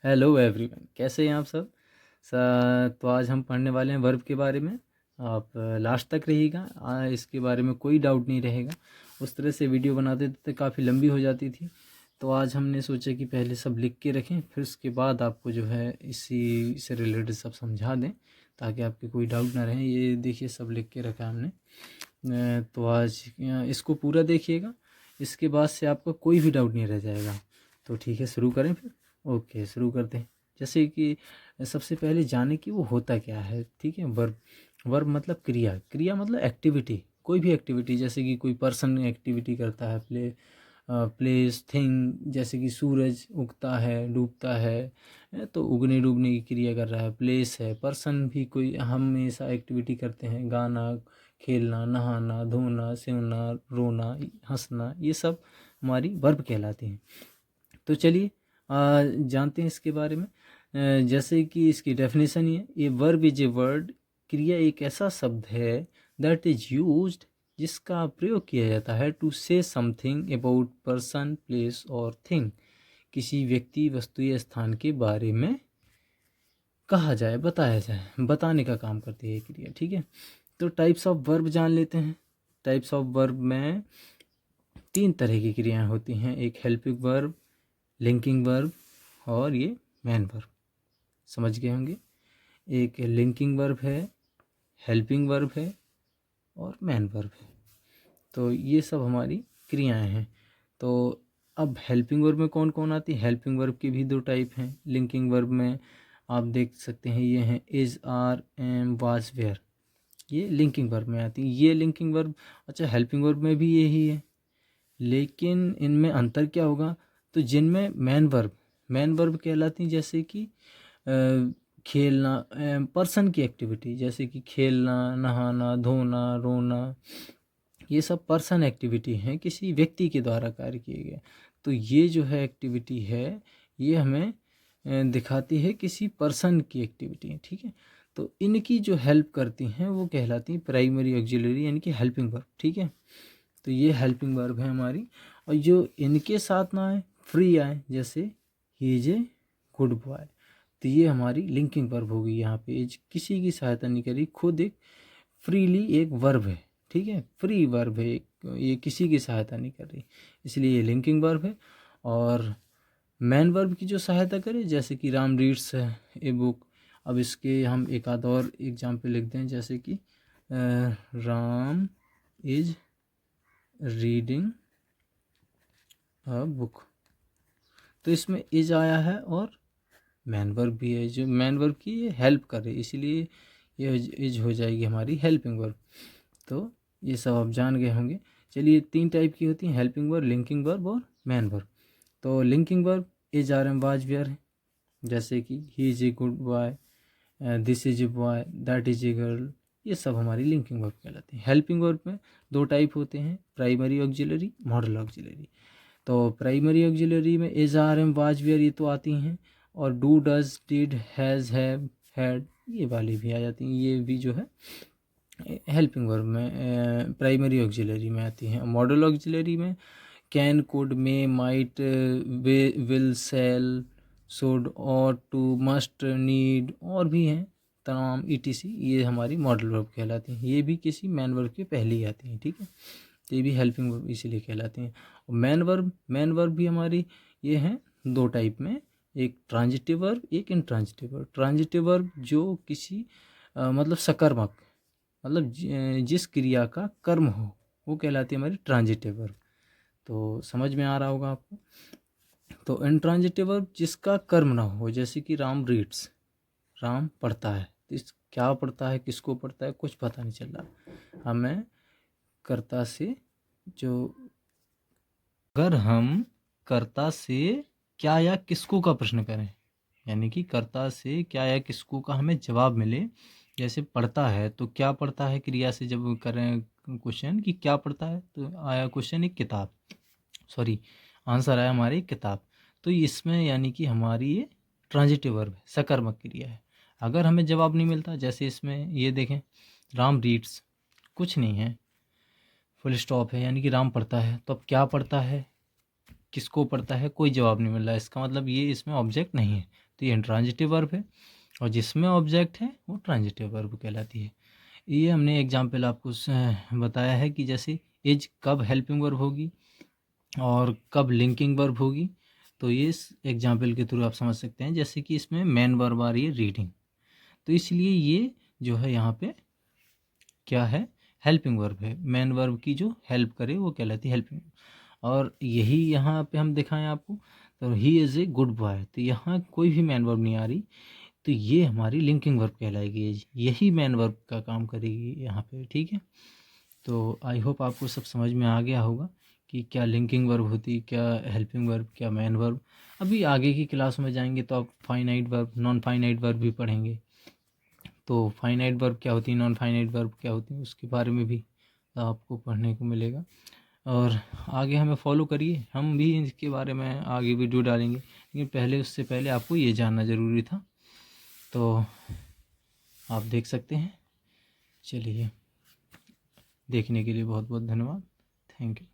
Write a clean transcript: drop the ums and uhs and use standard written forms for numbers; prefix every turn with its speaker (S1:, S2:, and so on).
S1: Hello everyone, कैसे हैं आप सब। तो आज हम पढ़ने वाले हैं वर्ब के बारे में। आप लास्ट तक रहिएगा, इसके बारे में कोई डाउट नहीं रहेगा। उस तरह से वीडियो बनाते थे काफ़ी लंबी हो जाती थी, तो आज हमने सोचा कि पहले सब लिख के रखें, फिर उसके बाद आपको जो है इसी से रिलेटेड सब समझा दें, ताकि आपके कोई डाउट ना रहे। ये देखिए, सब लिख के रखा हमने। तो आज इसको पूरा देखिएगा, इसके बाद से आपका कोई भी डाउट नहीं रह जाएगा। तो ठीक है, शुरू करें फिर। ओके, शुरू करते हैं। जैसे कि सबसे पहले जाने कि वो होता क्या है। ठीक है, वर्ब। वर्ब मतलब क्रिया, क्रिया मतलब एक्टिविटी, कोई भी एक्टिविटी। जैसे कि कोई पर्सन एक्टिविटी करता है, प्लेस, थिंग। जैसे कि सूरज उगता है, डूबता है, तो उगने डूबने की क्रिया कर रहा है। प्लेस है, पर्सन भी कोई हमेशा एक्टिविटी करते हैं, गाना, खेलना, नहाना, धोना, सेवना, रोना, हंसना, ये सब हमारी वर्ब कहलाती हैं। तो चलिए जानते हैं इसके बारे में। जैसे कि इसकी डेफिनेशन ही है, a verb is a word. क्रिया एक ऐसा शब्द है दैट इज यूज्ड, जिसका प्रयोग किया जाता है to say something about person, place और थिंग। किसी व्यक्ति, वस्तु या स्थान के बारे में कहा जाए, बताया जाए, बताने का काम करती है ये क्रिया। ठीक है, तो टाइप्स ऑफ वर्ब जान लेते हैं। टाइप्स ऑफ वर्ब में 3 तरह की क्रियाएं होती हैं। एक हेल्पिंग वर्ब, लिंकिंग वर्ब और ये मैन वर्ब। समझ गए होंगे। एक लिंकिंग वर्ब है, हेल्पिंग वर्ब है और मैन वर्ब है। तो ये सब हमारी क्रियाएं हैं। तो अब हेल्पिंग वर्ब में कौन कौन आती है। हेल्पिंग वर्ब के भी 2 टाइप हैं। लिंकिंग वर्ब में आप देख सकते हैं, ये हैं is, are, am, was, were. ये लिंकिंग वर्ब में आती है। ये लिंकिंग वर्ब, अच्छा हेल्पिंग वर्ब में भी यही है, लेकिन इनमें अंतर क्या होगा। तो जिनमें मैन वर्ब कहलाती हैं, जैसे कि खेलना, पर्सन की एक्टिविटी, जैसे कि खेलना, नहाना, धोना, रोना, ये सब पर्सन एक्टिविटी हैं, किसी व्यक्ति के द्वारा कार्य किए गए। तो ये जो है एक्टिविटी है, ये हमें दिखाती है किसी पर्सन की एक्टिविटी है। ठीक है, तो इनकी जो हेल्प करती हैं वो कहलाती हैं प्राइमरी ऑक्सिलरी, यानी कि हेल्पिंग वर्ब। ठीक है, तो ये हेल्पिंग वर्ब है हमारी। और जो इनके साथ ना आए, फ्री आए, जैसे ही इज ए गुड बॉय, तो ये हमारी लिंकिंग वर्ब होगी। यहाँ पे इज किसी की सहायता नहीं करी, खुद एक फ्रीली एक वर्ब है। ठीक है, फ्री वर्ब है, ये किसी की सहायता नहीं कर रही, इसलिए ये लिंकिंग वर्ब है। और मैन वर्ब की जो सहायता करे, जैसे कि राम रीड्स है ए बुक। अब इसके हम एक आध और एग्जाम्पल लिख दें, जैसे कि Ram is reading a book. तो इसमें इज आया है और मैन वर्ब भी है, जो मैन वर्ब की ये हेल्प कर रही है, इसीलिए ये इज हो जाएगी हमारी हेल्पिंग वर्ब। तो ये सब आप जान गए होंगे। चलिए, 3 टाइप की होती हैं, हेल्पिंग वर्ब, लिंकिंग वर्ब और मैन वर्ब। तो linking verb is, are, am, was, were है। जैसे कि he is a good boy, this is a boy, that is a girl, ये सब हमारी लिंकिंग वर्ब कहलाती है। हेल्पिंग वर्ब में 2 टाइप होते हैं, प्राइमरी ऑक्सिलरी, मॉडल ऑक्सिलरी। तो प्राइमरी ऑक्सिलरी में is, are, am, was, were ये तो आती हैं, और do, does, did, has, have, had, ये वाली भी आ जाती हैं। ये भी जो है हेल्पिंग वर्ब में प्राइमरी ऑक्सिलरी में आती हैं। मॉडल ऑक्सिलरी में can, could, may, might, will, shall, should, ought to, must, need और भी हैं तमाम ईटीसी। ये हमारी मॉडल वर्ब कहलाती हैं। ये भी किसी मैन वर्ब के पहले ही आती हैं। ठीक है, तो ये भी हेल्पिंग वर्ब इसीलिए कहलाती हैं। और मैन वर्ब भी हमारी ये हैं 2 टाइप में, एक ट्रांजिटिव वर्ब, एक इंट्रांजिटिव वर्ब। ट्रांजिटिव वर्ब जो किसी मतलब सकर्मक, मतलब जिस क्रिया का कर्म हो, वो कहलाती है हमारी ट्रांजिटिव वर्ब। तो समझ में आ रहा होगा आपको। तो इंट्रांजिटिव वर्ब जिसका कर्म ना हो, जैसे कि राम रीड्स, राम पढ़ता है, तो इस क्या पढ़ता है, किसको पढ़ता है, कुछ पता नहीं चल रहा। हमें कर्ता से जो, अगर हम कर्ता से क्या या किसको का प्रश्न करें, यानी कि कर्ता से क्या या किसको का हमें जवाब मिले, जैसे पढ़ता है, तो क्या पढ़ता है क्रिया से जब करें क्वेश्चन कि क्या पढ़ता है, तो आया क्वेश्चन एक किताब, सॉरी आंसर आया हमारी किताब। तो इसमें यानी कि हमारी ये ट्रांजिटिव वर्ब है, सकर्मक क्रिया है। अगर हमें जवाब नहीं मिलता, जैसे इसमें ये देखें, राम रीड्स, कुछ नहीं है, फुल स्टॉप है, यानी कि राम पढ़ता है। तो अब क्या पढ़ता है, किसको पढ़ता है, कोई जवाब नहीं मिल रहा है, इसका मतलब ये इसमें ऑब्जेक्ट नहीं है। होती है इंट्रांजिटिव वर्ब है, और जिसमें ऑब्जेक्ट है वो ट्रांजिटिव वर्ब कहलाती है। ये हमने एग्जाम्पल आपको बताया है कि जैसे इज कब हेल्पिंग वर्ब होगी और कब लिंकिंग वर्ब होगी, तो ये इस एग्जाम्पल के थ्रू आप समझ सकते हैं। जैसे कि इसमें मेन वर्ब आ रही है रीडिंग, तो इसलिए ये जो है यहाँ पे क्या है, हेल्पिंग वर्ब है। मेन वर्ब की जो हेल्प करे वो कहलाती है हेल्पिंग। और यही यहाँ पे हम दिखाएं आपको, तो he is a good boy, तो यहाँ कोई भी मेन वर्ब नहीं आ रही, तो ये हमारी लिंकिंग वर्ब कहलाएगी, यही मेन वर्ब का काम करेगी यहाँ पे। ठीक है, तो आई होप आपको सब समझ में आ गया होगा कि क्या लिंकिंग वर्ब होती, क्या हेल्पिंग वर्ब, क्या मेन वर्ब। अभी आगे की क्लास में जाएंगे तो आप finite verb, non finite verb भी पढ़ेंगे, तो फाइनाइट वर्ब क्या होती है, नॉन फाइनाइट वर्ब क्या होती है, उसके बारे में भी आपको पढ़ने को मिलेगा। और आगे हमें फॉलो करिए, हम भी इसके बारे में आगे वीडियो डालेंगे, लेकिन पहले उससे पहले आपको ये जानना ज़रूरी था, तो आप देख सकते हैं। चलिए, देखने के लिए बहुत बहुत धन्यवाद, थैंक यू।